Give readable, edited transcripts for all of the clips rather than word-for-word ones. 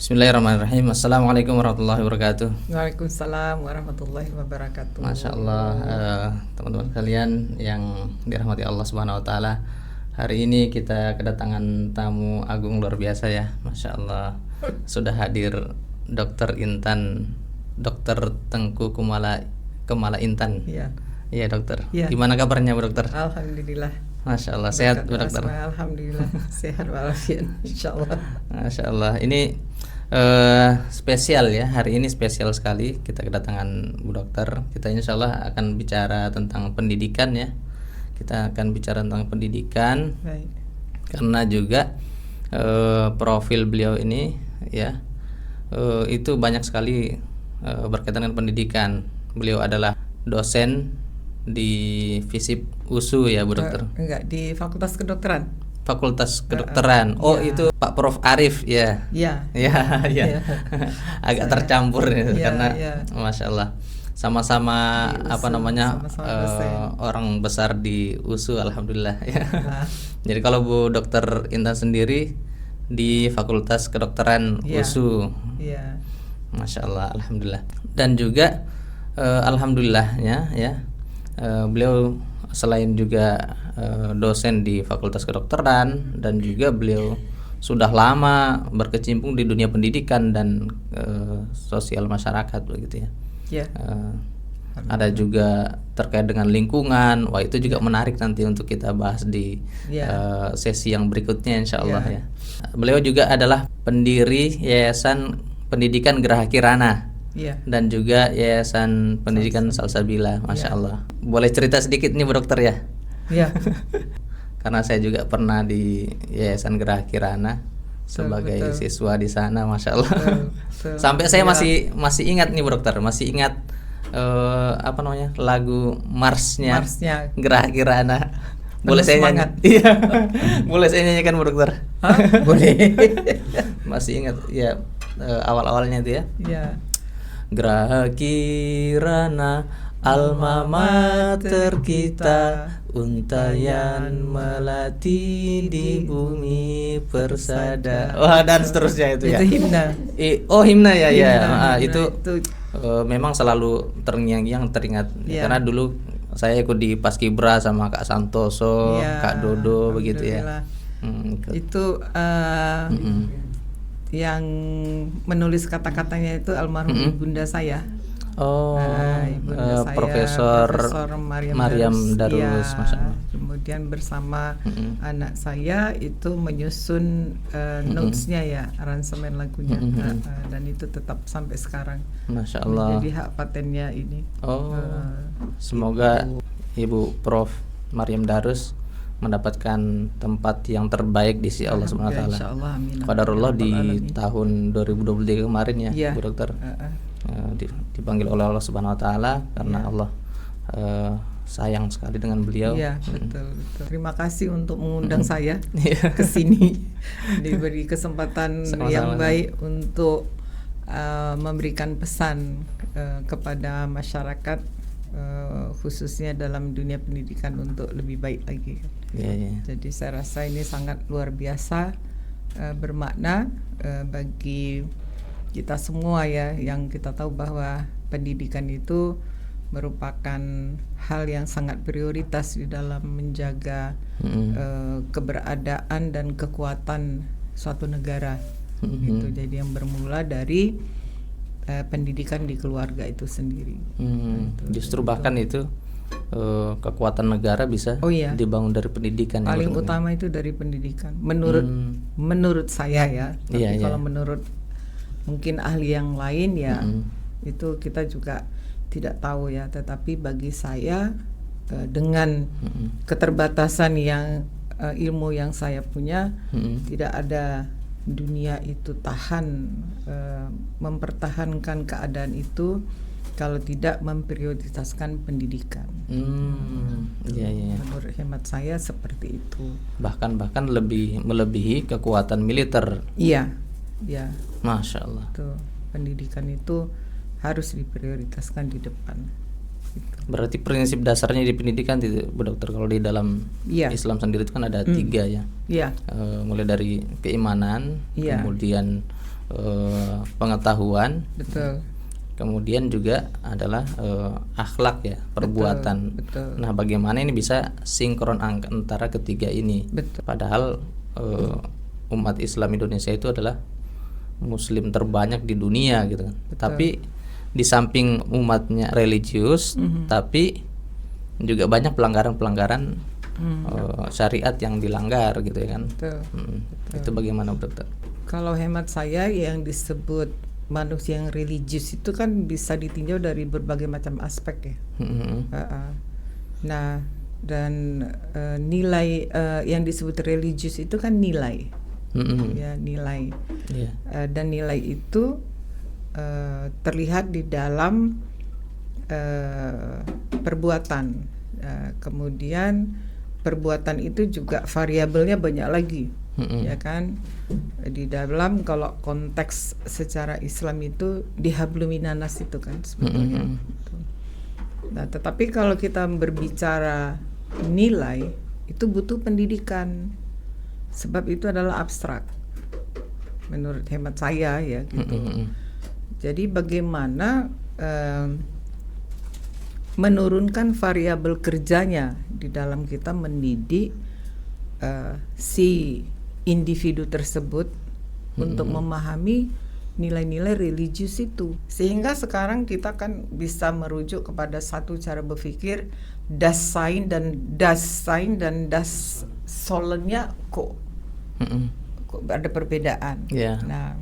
Bismillahirrahmanirrahim. Assalamualaikum warahmatullahi wabarakatuh. Waalaikumsalam warahmatullahi wabarakatuh. Masya Allah, teman-teman kalian yang dirahmati Allah Subhanahu Wa Taala. Hari ini kita kedatangan tamu agung luar biasa ya, Masya Allah. Sudah hadir Dokter Intan, Dokter Tengku Kemala Intan. Iya. Iya dokter. Ya. Gimana kabarnya Bu Dokter? Alhamdulillah. Masya Allah, sehat Bu Dokter. Alhamdulillah sehat walafiat. Insya Allah. Masya Allah. Ini spesial ya, hari ini spesial sekali kita kedatangan Bu Dokter. Kita insya Allah akan bicara tentang pendidikan ya. Kita akan bicara tentang pendidikan. Baik. Karena juga profil beliau ini ya itu banyak sekali berkaitan dengan pendidikan. Beliau adalah dosen di FISIP USU ya Bu Dokter. Enggak, di Fakultas Kedokteran. Fakultas Kedokteran. Oh, ya. itu Pak Prof Arif ya. Iya. Ya, ya. Agak tercampur ya, karena Masya Allah sama-sama Di USU, apa namanya sama-sama orang besar di USU, alhamdulillah ya. Nah. Jadi kalau Bu Dokter Intan sendiri di Fakultas Kedokteran Ya. USU. Iya. Masya Allah, alhamdulillah. Dan juga alhamdulillahnya ya, beliau selain juga dosen di Fakultas Kedokteran, dan juga beliau sudah lama berkecimpung di dunia pendidikan dan sosial masyarakat begitu ya. Iya. Ada juga terkait dengan lingkungan. Wah, itu juga menarik nanti untuk kita bahas di sesi yang berikutnya insya Allah ya. Beliau juga adalah pendiri Yayasan Pendidikan Geraha Kirana. Iya. Dan juga Yayasan Pendidikan Salsabila, Masya Allah. Boleh cerita sedikit nih Bu Dokter ya? Iya. Karena saya juga pernah di Yayasan Geraha Kirana sebagai siswa di sana, Masya Allah. Betul. Sampai saya masih ingat nih Bu Dokter, masih ingat apa namanya lagu marsnya Geraha Kirana. Boleh saya nyanyi? Iya. Boleh saya nyanyikan Bu Dokter? Hah? Boleh. Masih ingat ya awal-awalnya itu ya? Iya. Geraha Kirana alma mater kita, untayan melati di bumi persada. Wah, dan seterusnya itu ya. Itu himna. Oh, himna ya. Himna, Itu memang selalu terngiang-ngiang teringat. Karena dulu saya ikut di Paskibra sama Kak Santoso, Kak Dodo begitu ya. Itu yang menulis kata-katanya itu almarhum ibunda saya. Oh, Ibunda saya, Profesor Maryam Darus, Masya Allah. Kemudian bersama anak saya itu menyusun notes-nya ya, aransemen lagunya, dan itu tetap sampai sekarang. Masya Allah. Jadi hak patennya ini. Oh, semoga Ibu Prof Maryam Darus mendapatkan tempat yang terbaik di sisi Allah Subhanahu wa taala. Insyaallah, amin. Qadarullah di tahun 2023 kemarin ya, Bu Dokter. Dipanggil oleh Allah Subhanahu wa taala karena Allah sayang sekali dengan beliau. Iya, betul. Terima kasih untuk mengundang saya ke sini. Diberi kesempatan yang baik untuk memberikan pesan kepada masyarakat, khususnya dalam dunia pendidikan untuk lebih baik lagi. Jadi saya rasa ini sangat luar biasa, bermakna bagi kita semua ya, yang kita tahu bahwa pendidikan itu merupakan hal yang sangat prioritas di dalam menjaga keberadaan dan kekuatan suatu negara. Gitu. Jadi yang bermula dari pendidikan di keluarga itu sendiri. Justru bahkan itu kekuatan negara bisa dibangun dari pendidikan. Paling utama itu dari pendidikan. Menurut saya ya. Tapi kalau menurut mungkin ahli yang lain ya, itu kita juga tidak tahu ya. Tetapi bagi saya dengan keterbatasan yang ilmu yang saya punya, tidak ada dunia itu tahan mempertahankan keadaan itu kalau tidak memprioritaskan pendidikan. Menurut hemat saya seperti itu. Bahkan melebihi kekuatan militer. Iya. Masya Allah. Pendidikan itu harus diprioritaskan di depan. Berarti prinsip dasarnya di pendidikan itu, Bu Dokter, kalau di dalam Islam sendiri itu kan ada 3 ya. Mulai dari keimanan, kemudian pengetahuan. Betul. Kemudian juga adalah akhlak ya, perbuatan. Betul. Nah, bagaimana ini bisa sinkron antara ketiga ini? Betul. Padahal umat Islam Indonesia itu adalah Muslim terbanyak di dunia gitu kan. Tapi di samping umatnya religius, tapi juga banyak pelanggaran-pelanggaran syariat yang dilanggar gitu ya kan. Betul. Itu bagaimana dokter? Kalau hemat saya yang disebut manusia yang religius itu kan bisa ditinjau dari berbagai macam aspek ya. Nah, dan nilai yang disebut religius itu kan nilai, ya nilai. Dan nilai itu terlihat di dalam perbuatan. Kemudian perbuatan itu juga variabelnya banyak lagi. Ya kan, di dalam kalau konteks secara Islam itu dihabluminanas itu kan sebetulnya. Nah, tetapi kalau kita berbicara nilai itu butuh pendidikan, sebab itu adalah abstrak menurut hemat saya ya gitu. Jadi bagaimana menurunkan variabel kerjanya di dalam kita mendidik si individu tersebut untuk memahami nilai-nilai religius itu, sehingga sekarang kita kan bisa merujuk kepada satu cara berpikir, das Sein dan das Sollen-nya kok ada perbedaan. Nah,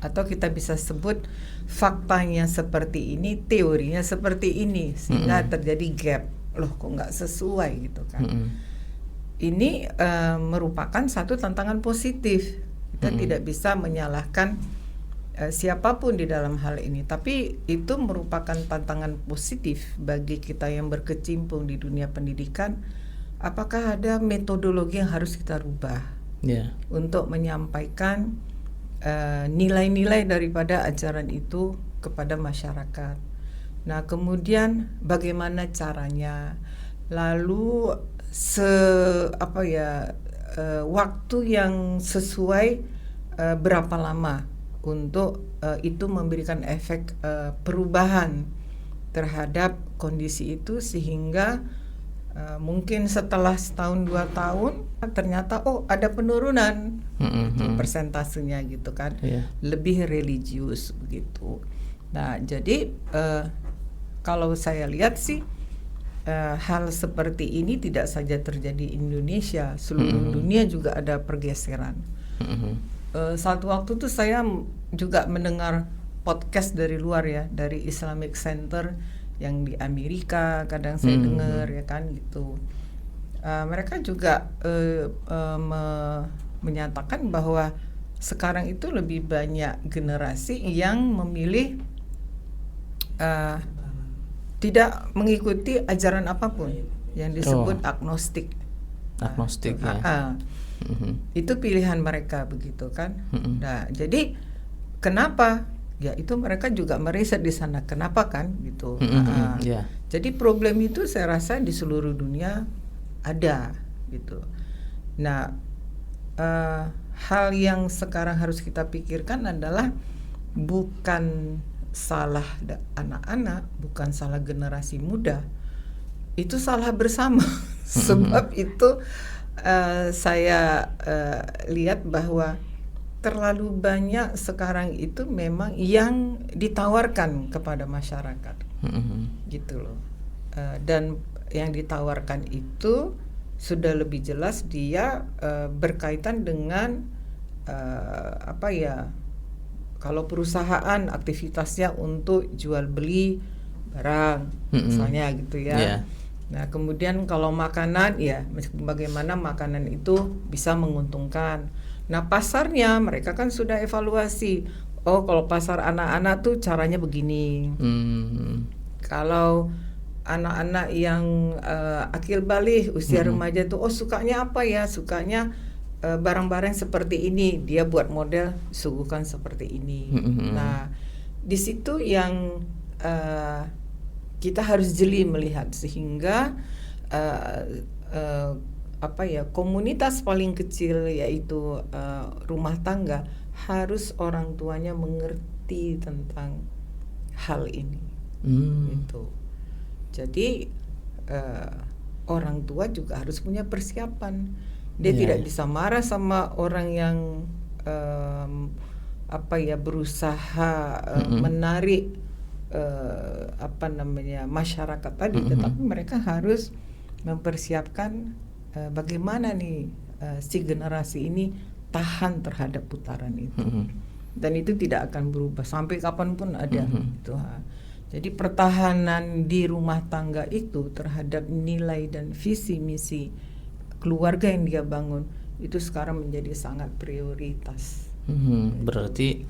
atau kita bisa sebut faktanya seperti ini, teorinya seperti ini, sehingga terjadi gap. Loh, kok nggak sesuai gitu kan? Ini merupakan satu tantangan positif. Kita tidak bisa menyalahkan siapapun di dalam hal ini, tapi itu merupakan tantangan positif bagi kita yang berkecimpung di dunia pendidikan. Apakah ada metodologi yang harus kita rubah untuk menyampaikan nilai-nilai daripada ajaran itu kepada masyarakat? Nah, kemudian bagaimana caranya? Lalu waktu yang sesuai berapa lama untuk itu memberikan efek perubahan terhadap kondisi itu, sehingga mungkin setelah setahun 2 tahun ternyata ada penurunan persentasenya gitu kan, lebih religius begitu. Nah, jadi kalau saya lihat sih hal seperti ini tidak saja terjadi di Indonesia, seluruh dunia juga ada pergeseran. Satu waktu tuh saya juga mendengar podcast dari luar ya, dari Islamic Center yang di Amerika, kadang saya dengar ya kan gitu. Mereka juga menyatakan bahwa sekarang itu lebih banyak generasi yang memilih tidak mengikuti ajaran apapun, yang disebut agnostik. Agnostik ya. Itu pilihan mereka begitu kan. Nah, jadi kenapa? Ya itu mereka juga meriset di sana. Kenapa kan gitu. Jadi problem itu saya rasa di seluruh dunia ada gitu. Nah, hal yang sekarang harus kita pikirkan adalah bukan salah anak-anak, bukan salah generasi muda, itu salah bersama. Sebab itu saya lihat bahwa terlalu banyak sekarang itu memang yang ditawarkan kepada masyarakat, gitu loh. Dan yang ditawarkan itu sudah lebih jelas dia berkaitan dengan kalau perusahaan aktivitasnya untuk jual beli barang, misalnya gitu ya. Nah, kemudian kalau makanan ya bagaimana makanan itu bisa menguntungkan. Nah, pasarnya mereka kan sudah evaluasi. Oh, kalau pasar anak-anak tuh caranya begini. Kalau anak-anak yang akil baligh, usia remaja tuh sukanya apa ya? Sukanya barang-barang seperti ini, dia buat model suguhkan seperti ini. Nah, di situ yang kita harus jeli melihat, sehingga komunitas paling kecil yaitu rumah tangga harus orang tuanya mengerti tentang hal ini. Gitu. Jadi orang tua juga harus punya persiapan. Dia tidak bisa marah sama orang yang berusaha menarik masyarakat tadi, tetapi mereka harus mempersiapkan bagaimana nih si generasi ini tahan terhadap putaran itu. Dan itu tidak akan berubah sampai kapanpun ada. Gitu. Jadi pertahanan di rumah tangga itu terhadap nilai dan visi misi keluarga yang dia bangun itu sekarang menjadi sangat prioritas. Berarti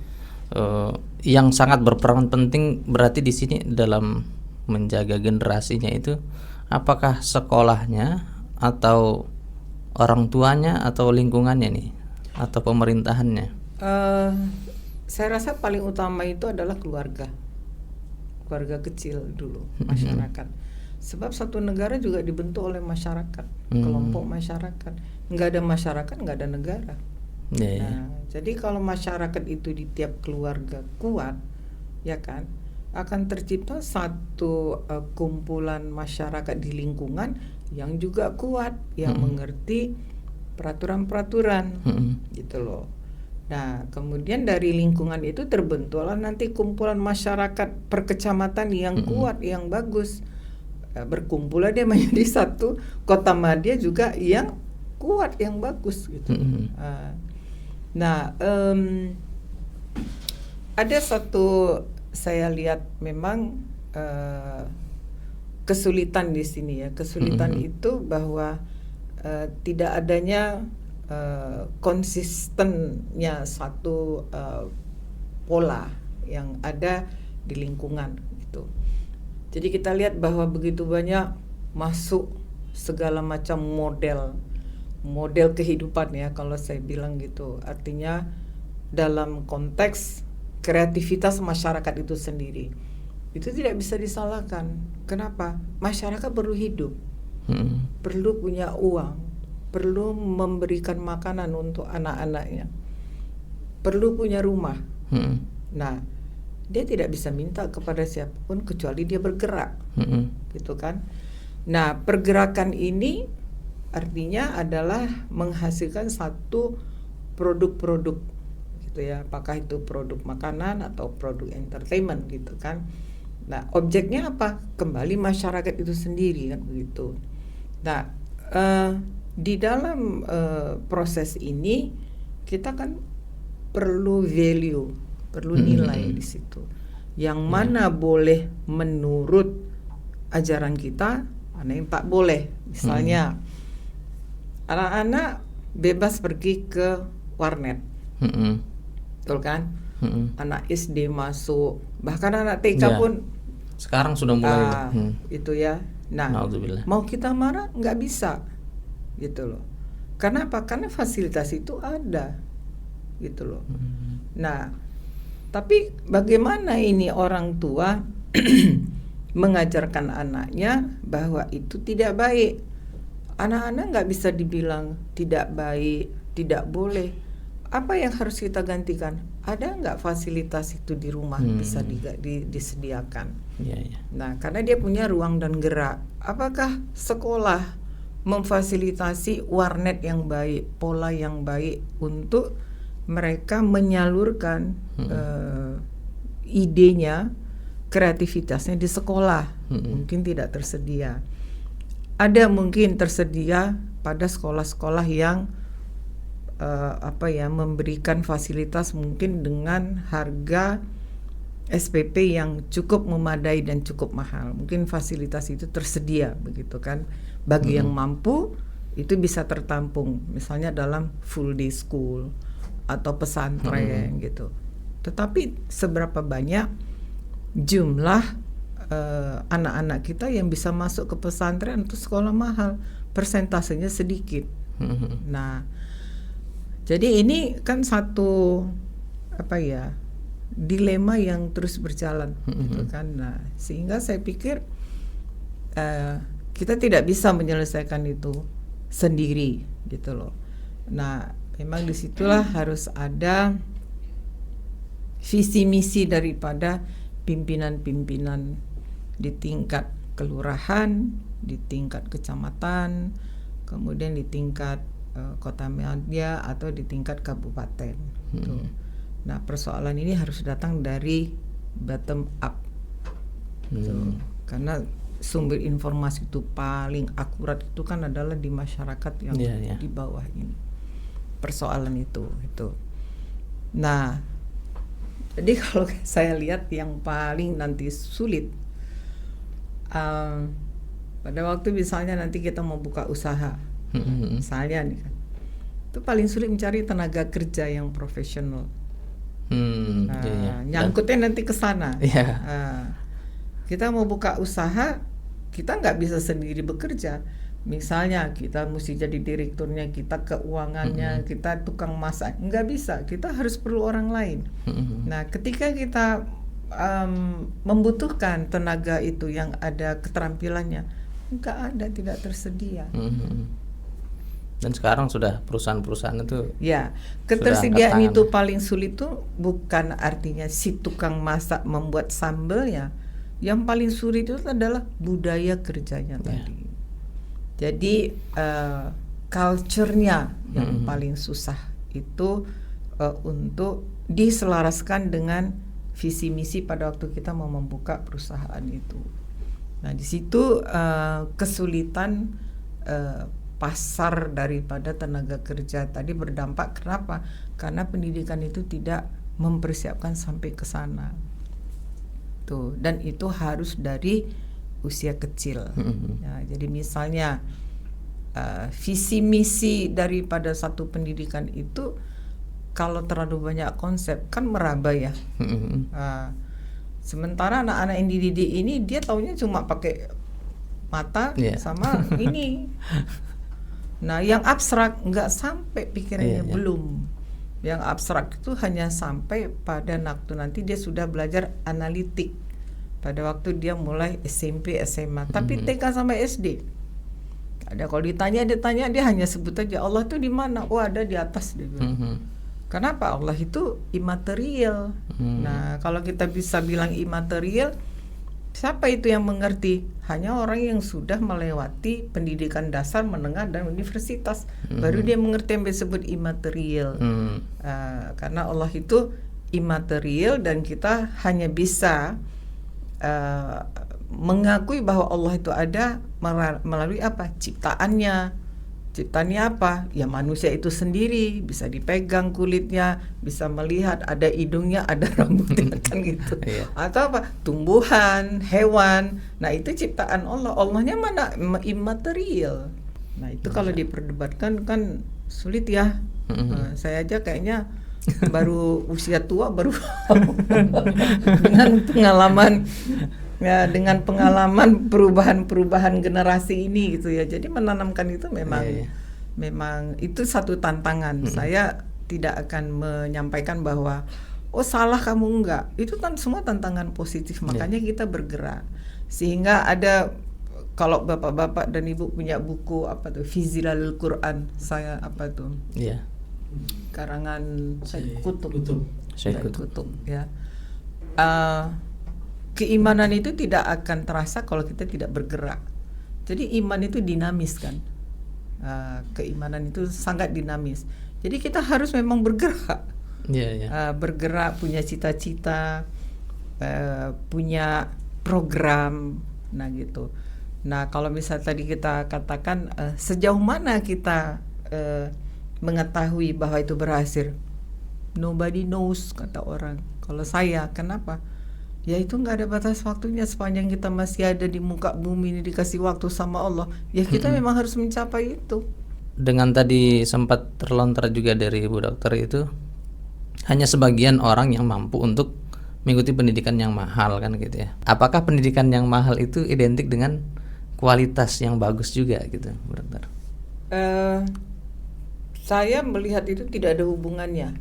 yang sangat berperan penting berarti di sini dalam menjaga generasinya itu apakah sekolahnya atau orang tuanya atau lingkungannya nih atau pemerintahannya? Saya rasa paling utama itu adalah keluarga kecil dulu, masyarakat. Sebab satu negara juga dibentuk oleh masyarakat, kelompok masyarakat. Nggak ada masyarakat, nggak ada negara. Jadi kalau masyarakat itu di tiap keluarga kuat, ya kan, akan tercipta satu kumpulan masyarakat di lingkungan yang juga kuat, yang mengerti peraturan-peraturan, gitu loh. Nah, kemudian dari lingkungan itu terbentuklah nanti kumpulan masyarakat perkecamatan yang kuat, yang bagus. Berkumpullah dia menjadi satu kota madya juga yang kuat, yang bagus, gitu. Ada satu saya lihat memang kesulitan di sini ya. Kesulitan itu bahwa tidak adanya konsistennya satu pola yang ada di lingkungan gitu. Jadi kita lihat bahwa begitu banyak masuk segala macam model kehidupan ya, kalau saya bilang gitu. Artinya dalam konteks kreativitas masyarakat itu sendiri, itu tidak bisa disalahkan. Kenapa? Masyarakat perlu hidup, perlu punya uang, perlu memberikan makanan untuk anak-anaknya, perlu punya rumah. Nah, dia tidak bisa minta kepada siapapun kecuali dia bergerak, gitu kan? Nah, pergerakan ini artinya adalah menghasilkan satu produk-produk, gitu ya. Apakah itu produk makanan atau produk entertainment, gitu kan? Nah, objeknya apa? Kembali masyarakat itu sendiri kan begitu. Nah, di dalam proses ini kita kan perlu value, perlu nilai di situ. Yang mana boleh menurut ajaran kita, mana yang tak boleh. Misalnya anak-anak bebas pergi ke warnet, betul kan? Anak SD masuk, bahkan anak TK pun sekarang sudah mulai itu ya. Nah, mau kita marah nggak bisa, gitu loh. Karena apa? Karena fasilitas itu ada, gitu loh. Nah, tapi bagaimana ini orang tua mengajarkan anaknya bahwa itu tidak baik? Anak-anak nggak bisa dibilang tidak baik, tidak boleh. Apa yang harus kita gantikan? Ada nggak fasilitas itu di rumah bisa disediakan? Nah, karena dia punya ruang dan gerak. Apakah sekolah memfasilitasi warnet yang baik, pola yang baik untuk mereka menyalurkan idenya, kreativitasnya di sekolah? Mungkin tidak tersedia. Ada mungkin tersedia pada sekolah-sekolah yang memberikan fasilitas mungkin dengan harga SPP yang cukup memadai dan cukup mahal. Mungkin fasilitas itu tersedia begitu kan. Bagi yang mampu itu bisa tertampung misalnya dalam full day school atau pesantren gitu. Tetapi seberapa banyak jumlah anak-anak kita yang bisa masuk ke pesantren atau sekolah mahal? Persentasenya sedikit. Nah, jadi ini kan satu dilema yang terus berjalan, gitu kan. Nah, sehingga saya pikir kita tidak bisa menyelesaikan itu sendiri, gitu loh. Nah, memang disitulah harus ada visi misi daripada pimpinan-pimpinan di tingkat kelurahan, di tingkat kecamatan, kemudian di tingkat kota media atau di tingkat kabupaten. Tuh. Nah, persoalan ini harus datang dari bottom up. Tuh. Karena sumber informasi itu paling akurat itu kan adalah di masyarakat yang di bawah ini. Persoalan itu. Nah, jadi kalau saya lihat yang paling nanti sulit pada waktu misalnya nanti kita mau buka usaha, misalnya nih kan, itu paling sulit mencari tenaga kerja yang profesional. Nyangkutnya nanti ke sana. Kita mau buka usaha, kita nggak bisa sendiri bekerja. Misalnya kita mesti jadi direkturnya, kita keuangannya, kita tukang masak, nggak bisa. Kita harus perlu orang lain. Nah, ketika kita membutuhkan tenaga itu yang ada keterampilannya, nggak ada, tidak tersedia. Dan sekarang sudah perusahaan-perusahaan itu ketersediaan itu paling sulit tuh bukan artinya si tukang masak membuat sambelnya. Yang paling sulit itu adalah budaya kerjanya tadi. Jadi culture-nya yang paling susah itu untuk diselaraskan dengan visi misi pada waktu kita mau membuka perusahaan itu. Nah, di situ kesulitan pasar daripada tenaga kerja tadi berdampak. Kenapa? Karena pendidikan itu tidak mempersiapkan sampai ke sana. Tuh, dan itu harus dari usia kecil. Jadi misalnya visi misi daripada satu pendidikan itu kalau terlalu banyak konsep kan meraba ya. Sementara anak-anak yang dididik ini dia taunya cuma pakai mata sama ini. Nah, yang abstrak nggak sampai pikirannya belum. Yang abstrak itu hanya sampai pada waktu nanti dia sudah belajar analitik. Pada waktu dia mulai SMP, SMA. Tapi TK sampai SD. Ada kalau ditanya dia hanya sebut aja Allah itu di mana? Oh, ada di atas dia bilang. Kenapa? Allah itu imaterial. Nah, kalau kita bisa bilang imaterial, siapa itu yang mengerti? Hanya orang yang sudah melewati pendidikan dasar, menengah, dan universitas. Baru dia mengerti yang disebut imaterial. Karena Allah itu imaterial dan kita hanya bisa mengakui bahwa Allah itu ada melalui apa? Ciptaannya. Ciptaannya apa? Ya manusia itu sendiri, bisa dipegang kulitnya, bisa melihat, ada hidungnya, ada rambutnya kan gitu. Atau apa? Tumbuhan, hewan. Nah, itu ciptaan Allah. Allahnya mana? Imaterial. Nah, itu kalau diperdebatkan kan sulit ya. Saya aja kayaknya baru usia tua baru dengan pengalaman perubahan generasi ini gitu ya. Jadi menanamkan itu memang itu satu tantangan. Saya tidak akan menyampaikan bahwa salah kamu, enggak. Itu kan semua tantangan positif. Makanya kita bergerak. Sehingga ada, kalau bapak-bapak dan ibu punya buku apa tuh, Fizilalul Quran, saya apa tuh? Karangan Syekh Qutb ya. Keimanan itu tidak akan terasa kalau kita tidak bergerak. Jadi iman itu dinamis kan. Keimanan itu sangat dinamis. Jadi kita harus memang bergerak. Bergerak, punya cita-cita, punya program. Nah gitu. Nah, kalau misal tadi kita katakan sejauh mana kita mengetahui bahwa itu berhasil, nobody knows kata orang. Kalau saya, kenapa? Ya itu nggak ada batas waktunya. Sepanjang kita masih ada di muka bumi ini, dikasih waktu sama Allah, ya kita memang harus mencapai itu. Dengan tadi sempat terlontar juga dari Ibu Dokter itu, hanya sebagian orang yang mampu untuk mengikuti pendidikan yang mahal kan gitu ya. Apakah pendidikan yang mahal itu identik dengan kualitas yang bagus juga gitu, Bu Dokter? Saya melihat itu tidak ada hubungannya.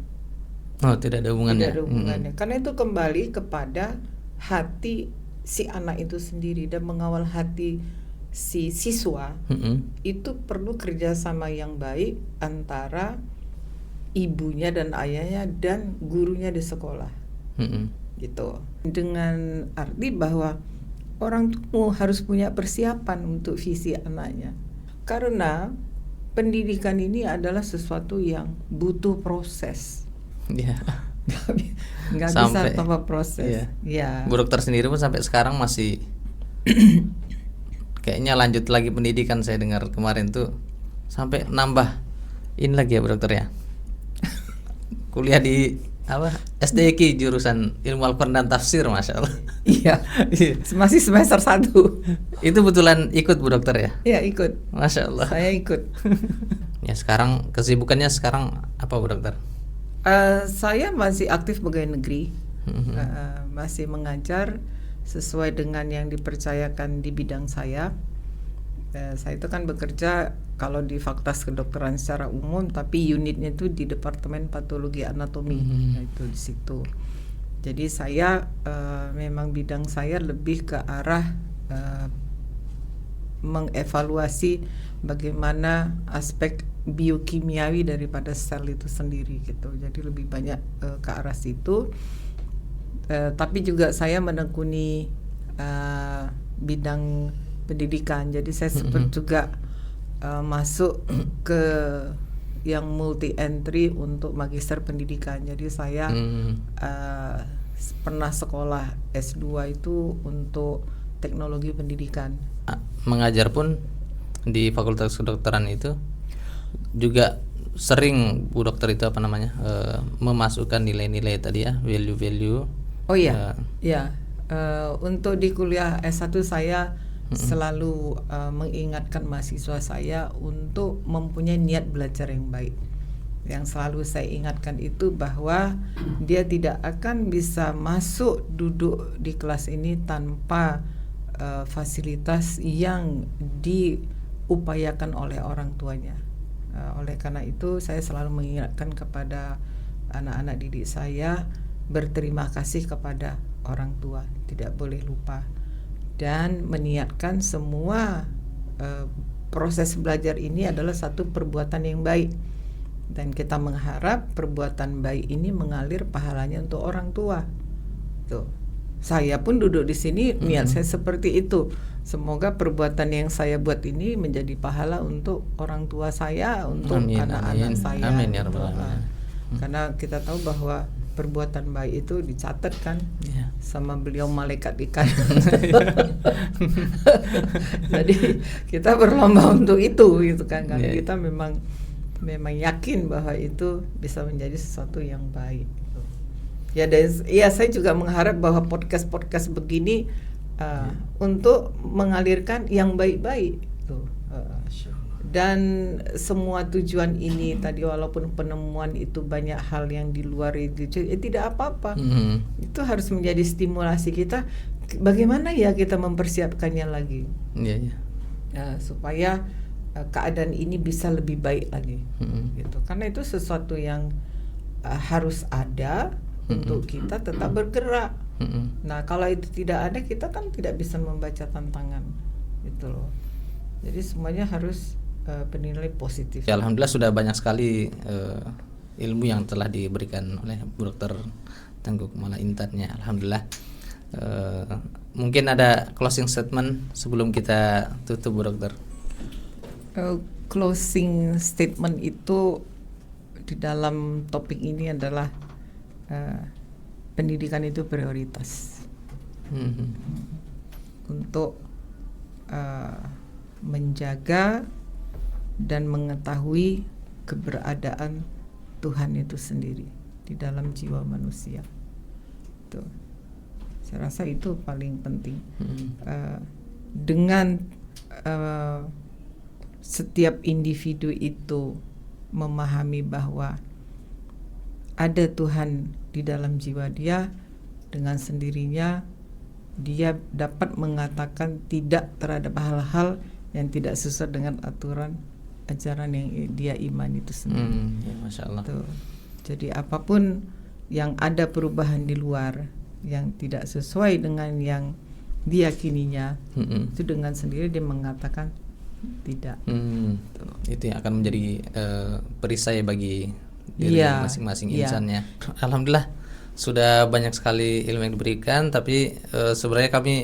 Tidak ada hubungannya. Tidak ada hubungannya. Karena itu kembali kepada hati si anak itu sendiri dan mengawal hati si siswa. Itu perlu kerjasama yang baik antara ibunya dan ayahnya dan gurunya di sekolah. gitu. Dengan arti bahwa orang tua harus punya persiapan untuk visi anaknya. Karena pendidikan ini adalah sesuatu yang butuh proses. Iya. Nggak bisa tanpa proses. Bu dokter sendiri pun sampai sekarang masih kayaknya lanjut lagi pendidikan. Saya dengar kemarin tuh sampai nambah ini lagi ya Bu dokter ya. Kuliah di SDQ jurusan Ilmu Al-Quran dan Tafsir, Masya Allah. Iya. Masih semester 1. Itu betulan ikut Bu dokter ya? Iya, ikut. Masya Allah. Saya ikut. Ya, sekarang kesibukannya sekarang apa Bu dokter? Saya masih aktif pegawai negeri, masih mengajar sesuai dengan yang dipercayakan di bidang saya. Saya itu kan bekerja kalau di Fakultas Kedokteran secara umum, tapi unitnya itu di Departemen Patologi Anatomi, itu di situ. Jadi saya memang bidang saya lebih ke arah mengevaluasi bagaimana aspek biokimiawi daripada sel itu sendiri gitu. Jadi lebih banyak ke arah situ. Tapi juga saya menekuni bidang pendidikan. Jadi saya sempat juga masuk ke yang multi entry untuk magister pendidikan. Jadi saya pernah sekolah S2 itu untuk teknologi pendidikan. Mengajar pun di Fakultas Kedokteran itu juga sering Bu dokter itu memasukkan nilai-nilai tadi ya, value-value. Oh iya, untuk di kuliah S1 saya selalu mengingatkan mahasiswa saya untuk mempunyai niat belajar yang baik. Yang selalu saya ingatkan itu bahwa dia tidak akan bisa masuk duduk di kelas ini tanpa fasilitas yang diupayakan oleh orang tuanya. Oleh karena itu saya selalu mengingatkan kepada anak-anak didik saya berterima kasih kepada orang tua, tidak boleh lupa, dan meniatkan semua proses belajar ini adalah satu perbuatan yang baik, dan kita mengharap perbuatan baik ini mengalir pahalanya untuk orang tua. Tuh, saya pun duduk di sini niat saya seperti itu. Semoga perbuatan yang saya buat ini menjadi pahala untuk orang tua saya, untuk anak-anak saya. Amin ya rabbal alamin. Karena kita tahu bahwa perbuatan baik itu dicatat kan sama beliau malaikat di kanan. Jadi kita berlomba untuk itu gitu kan, karena kita memang yakin bahwa itu bisa menjadi sesuatu yang baik. Ya, dan saya juga mengharap bahwa podcast begini untuk mengalirkan yang baik-baik tuh. Dan semua tujuan ini tadi, walaupun penemuan itu banyak hal yang di luar itu tidak apa-apa. Itu harus menjadi stimulasi kita, bagaimana ya kita mempersiapkannya lagi. Supaya keadaan ini bisa lebih baik lagi. Gitu. Karena itu sesuatu yang harus ada untuk kita tetap bergerak. Nah, kalau itu tidak ada, kita kan tidak bisa membaca tantangan gitu loh. Jadi semuanya harus bernilai positif. Ya, alhamdulillah sudah banyak sekali ilmu yang telah diberikan oleh Bu Dokter Tengku Kumala Intan-nya. Alhamdulillah. Mungkin ada closing statement sebelum kita tutup, Bu Dokter. Closing statement itu di dalam topik ini adalah pendidikan itu prioritas untuk menjaga dan mengetahui keberadaan Tuhan itu sendiri di dalam jiwa manusia. Tuh, saya rasa itu paling penting. Dengan setiap individu itu memahami bahwa ada Tuhan di dalam jiwa dia, dengan sendirinya dia dapat mengatakan tidak terhadap hal-hal yang tidak sesuai dengan aturan ajaran yang dia iman itu sendiri. Masya Allah. Tuh. Jadi apapun yang ada perubahan di luar yang tidak sesuai dengan yang diyakininya, itu dengan sendiri dia mengatakan tidak. Itu yang akan menjadi perisai bagi diri masing-masing insannya. Alhamdulillah sudah banyak sekali ilmu yang diberikan, tapi sebenarnya kami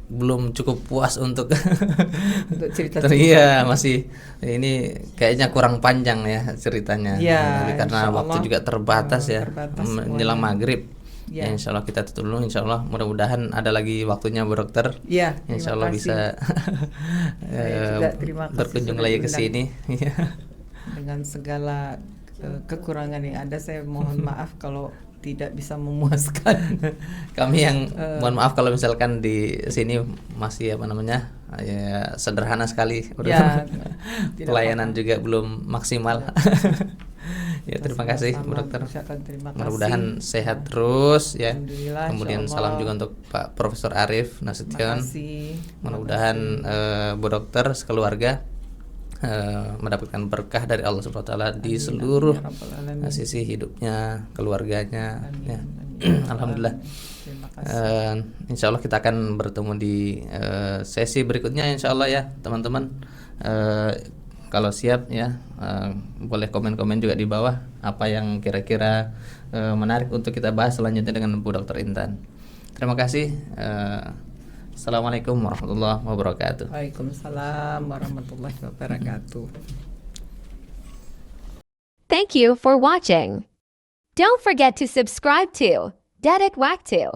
belum cukup puas untuk Untuk cerita. Iya, masih ini kayaknya kurang panjang ya ceritanya. Ya, Tapi karena insya waktu Allah, juga terbatas ya, terbatas menjelang semuanya. maghrib. Ya. Ya, insya Allah kita tutup dulu. Insya Allah mudah-mudahan ada lagi waktunya Bu Dokter. Ya, Insya terima Allah kasih. bisa Saya juga terima kasih berkunjung sudah lagi ke diundang. sini. Dengan segala kekurangan yang ada, saya mohon maaf kalau tidak bisa memuaskan. Kami yang mohon maaf kalau misalkan di sini masih ya sederhana sekali. Ya, Pelayanan juga belum maksimal. Ya, terima kasih Bu Dokter. Terima kasih. Mudah-mudahan sehat terus ya. Alhamdulillah, Kemudian insya salam Allah. juga untuk Pak Profesor Arif Terima Nasution. kasih. Mudah-mudahan Bu Dokter sekeluarga mendapatkan berkah dari Allah Subhanahu wa taala di Amin, seluruh amin, ya Rabbal alamin. sisi hidupnya, keluarganya Amin, ya. amin. Alhamdulillah. Terima kasih. Insya Allah kita akan bertemu di sesi berikutnya insya Allah ya teman-teman. Kalau siap ya boleh komen-komen juga di bawah apa yang kira-kira menarik untuk kita bahas selanjutnya dengan Bu Dr. Intan. Terima kasih. Assalamualaikum warahmatullahi wabarakatuh. Waalaikumsalam warahmatullahi wabarakatuh. Thank you for watching. Don't forget to subscribe to Dadet Waktu.